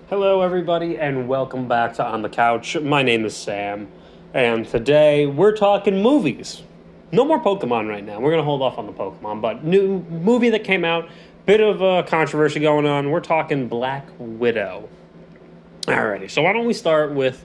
Hello, everybody, and welcome back to On the Couch. My name is Sam, and today we're talking movies. No more Pokemon right now. We're going to hold off on the Pokemon, but new movie that came out, bit of a controversy going on. We're talking Black Widow. Alrighty, so why don't we start with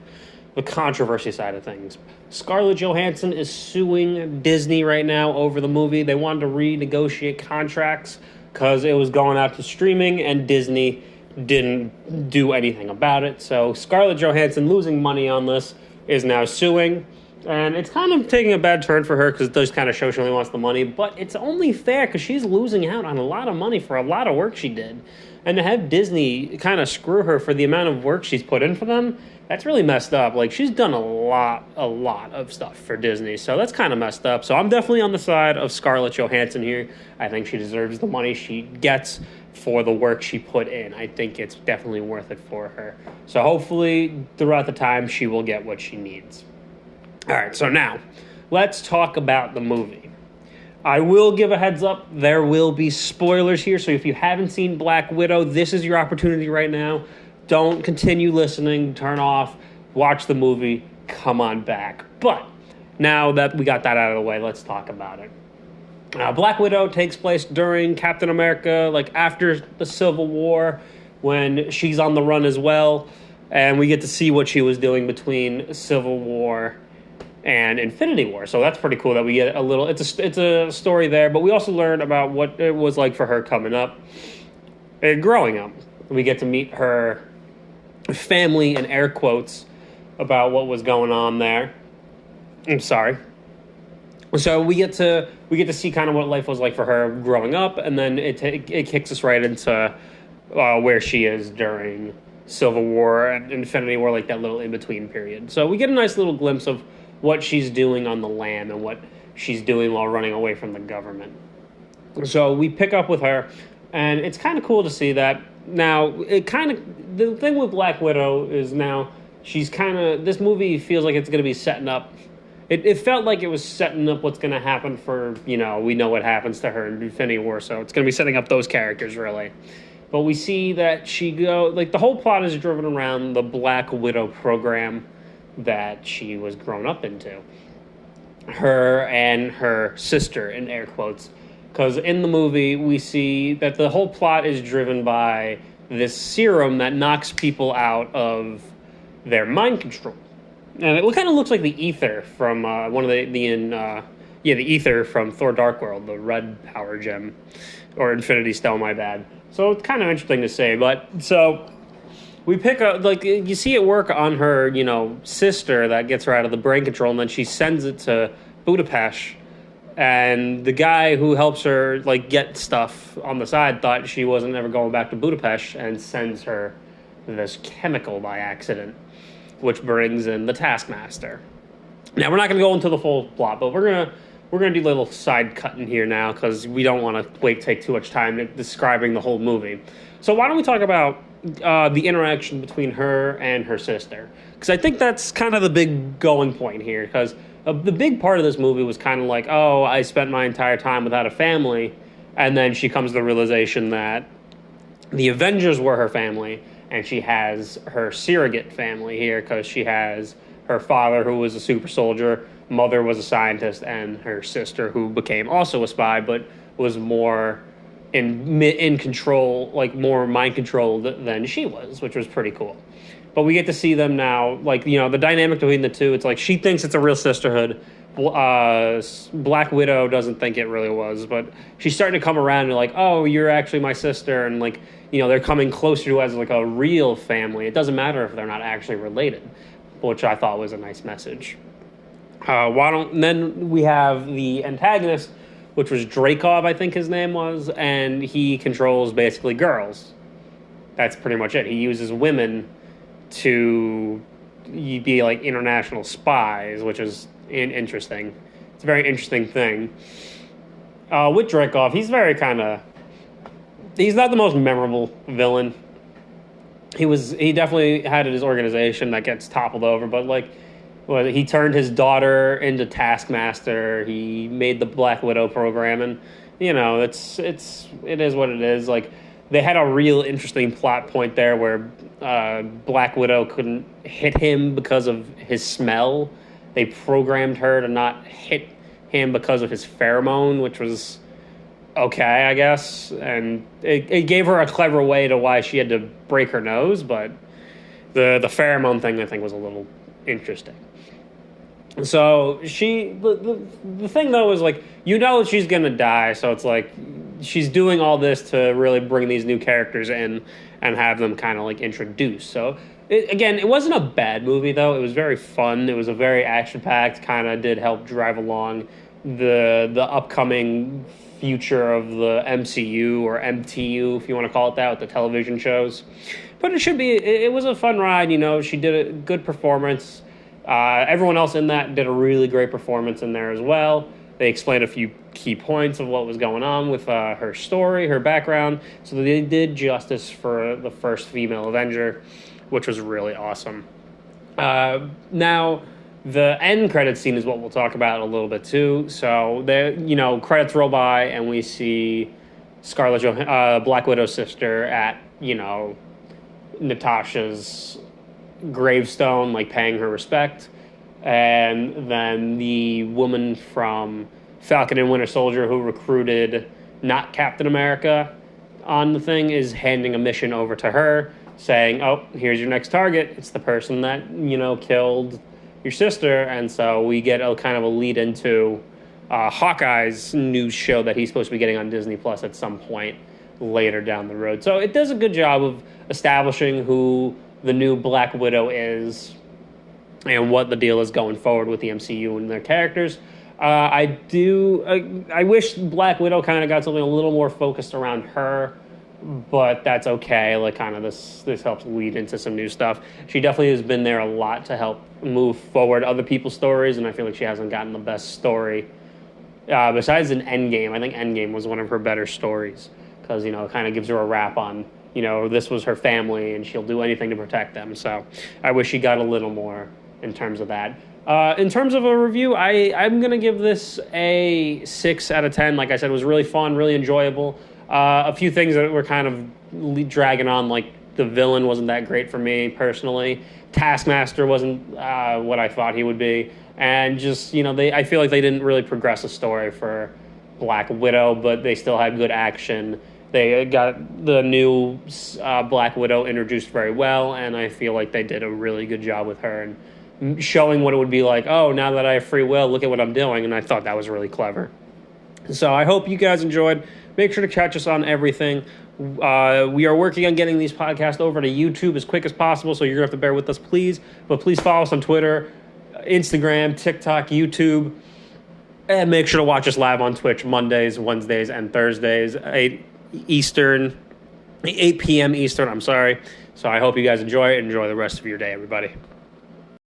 the controversy side of things? Scarlett Johansson is suing Disney right now over the movie. They wanted to renegotiate contracts because it was going out to streaming, and Disney didn't do anything about it. So Scarlett Johansson, losing money on this, is now suing. And it's kind of taking a bad turn for her because it does kind of show she only wants the money. But it's only fair because she's losing out on a lot of money for a lot of work she did. And to have Disney kind of screw her for the amount of work she's put in for them, that's really messed up. Like, she's done a lot of stuff for Disney. So that's kind of messed up. So I'm definitely on the side of Scarlett Johansson here. I think she deserves the money she gets for the work she put in. I think it's definitely worth it for her. So hopefully throughout the time she will get what she needs. All right, so now let's talk about the movie. I will give a heads up, there will be spoilers here, so if you haven't seen Black Widow, this is your opportunity right now. Don't continue listening, turn off, watch the movie, come on back. But now that we got that out of the way, let's talk about it. Black Widow takes place during Captain America, like after the Civil War, when she's on the run as well, and we get to see what she was doing between Civil War and Infinity War. So that's pretty cool that we get a little, it's a story there, but we also learn about what it was like for her coming up and growing up. We get to meet her family, in air quotes, about what was going on there. I'm sorry. So we get to see kind of what life was like for her growing up, and then it kicks us right into where she is during Civil War and Infinity War, like that little in-between period. So we get a nice little glimpse of what she's doing on the lam and what she's doing while running away from the government. So we pick up with her, and it's kind of cool to see that. Now, the thing with Black Widow is now she's this movie feels like it's going to be setting up. It felt like it was setting up what's going to happen for, we know what happens to her in Infinity War, so it's going to be setting up those characters, really. But we see that the whole plot is driven around the Black Widow program that she was grown up into. Her and her sister, in air quotes. Because in the movie, we see that the whole plot is driven by this serum that knocks people out of their mind control. And it kind of looks like the ether from the ether from Thor Dark World, the red power gem. Or Infinity Stone, my bad. So it's kind of interesting to say, but so we pick up, you see it work on her, sister that gets her out of the brain control, and then she sends it to Budapest. And the guy who helps her, get stuff on the side thought she wasn't ever going back to Budapest and sends her this chemical by accident, which brings in the Taskmaster. Now, we're not going to go into the full plot, but we're gonna do a little side cutting here now because we don't want to take too much time describing the whole movie. So why don't we talk about the interaction between her and her sister? Because I think that's kind of the big going point here, because the big part of this movie was kind of like, oh, I spent my entire time without a family, and then she comes to the realization that the Avengers were her family, and she has her surrogate family here because she has her father, who was a super soldier, mother was a scientist, and her sister, who became also a spy, but was more in control, more mind controlled than she was, which was pretty cool. But we get to see them now, the dynamic between the two. It's like she thinks it's a real sisterhood. Black Widow doesn't think it really was, but she's starting to come around and like, oh, you're actually my sister, and they're coming closer to as a real family. It doesn't matter if they're not actually related, which I thought was a nice message. Then we have the antagonist, which was Dreykov, I think his name was, and he controls basically girls. That's pretty much it. He uses women to be international spies, which is interesting. It's a very interesting thing. With Dreykov, he's not the most memorable villain. He definitely had his organization that gets toppled over, but he turned his daughter into Taskmaster. He made the Black Widow program, and it is what it is. they had a real interesting plot point there where Black Widow couldn't hit him because of his smell. They programmed her to not hit him because of his pheromone, which was okay, I guess. And it gave her a clever way to why she had to break her nose, but the pheromone thing I think was a little interesting. So the thing though is like, you know, she's gonna die, so it's like she's doing all this to really bring these new characters in and have them kind of like introduced. So it wasn't a bad movie though. It was very fun. It was a very action packed. Kind of did help drive along the upcoming future of the MCU or MTU, if you want to call it that, with the television shows. But it was a fun ride. You know, she did a good performance. Everyone else in that did a really great performance in there as well. They explained a few key points of what was going on with her story, her background. So they did justice for the first female Avenger, which was really awesome. Now, the end credit scene is what we'll talk about a little bit too. So credits roll by and we see Black Widow's sister at Natasha's gravestone, like paying her respect, and then the woman from Falcon and Winter Soldier who recruited not Captain America on the thing is handing a mission over to her, saying, "Oh, here's your next target. It's the person that killed your sister." And so we get a kind of a lead into Hawkeye's news show that he's supposed to be getting on Disney Plus at some point later down the road. So it does a good job of establishing who the new Black Widow is and what the deal is going forward with the MCU and their characters. I wish Black Widow kind of got something a little more focused around her, but that's okay. Like, kind of this helps lead into some new stuff. She definitely has been there a lot to help move forward other people's stories, and I feel like she hasn't gotten the best story besides in Endgame. I think Endgame was one of her better stories because it kind of gives her a rap on this was her family and she'll do anything to protect them. So I wish she got a little more in terms of that. In terms of a review, I'm going to give this a 6 out of 10. Like I said, it was really fun, really enjoyable. A few things that were kind of dragging on, like the villain wasn't that great for me personally. Taskmaster wasn't what I thought he would be. And just, I feel like they didn't really progress the story for Black Widow, but they still had good action. They got the new Black Widow introduced very well, and I feel like they did a really good job with her and showing what it would be like, oh, now that I have free will, look at what I'm doing, and I thought that was really clever. So I hope you guys enjoyed. Make sure to catch us on everything. We are working on getting these podcasts over to YouTube as quick as possible, so you're going to have to bear with us, please. But please follow us on Twitter, Instagram, TikTok, YouTube, and make sure to watch us live on Twitch Mondays, Wednesdays, and Thursdays, 8 p.m. Eastern, I'm sorry. So I hope you guys enjoy it. Enjoy the rest of your day, everybody.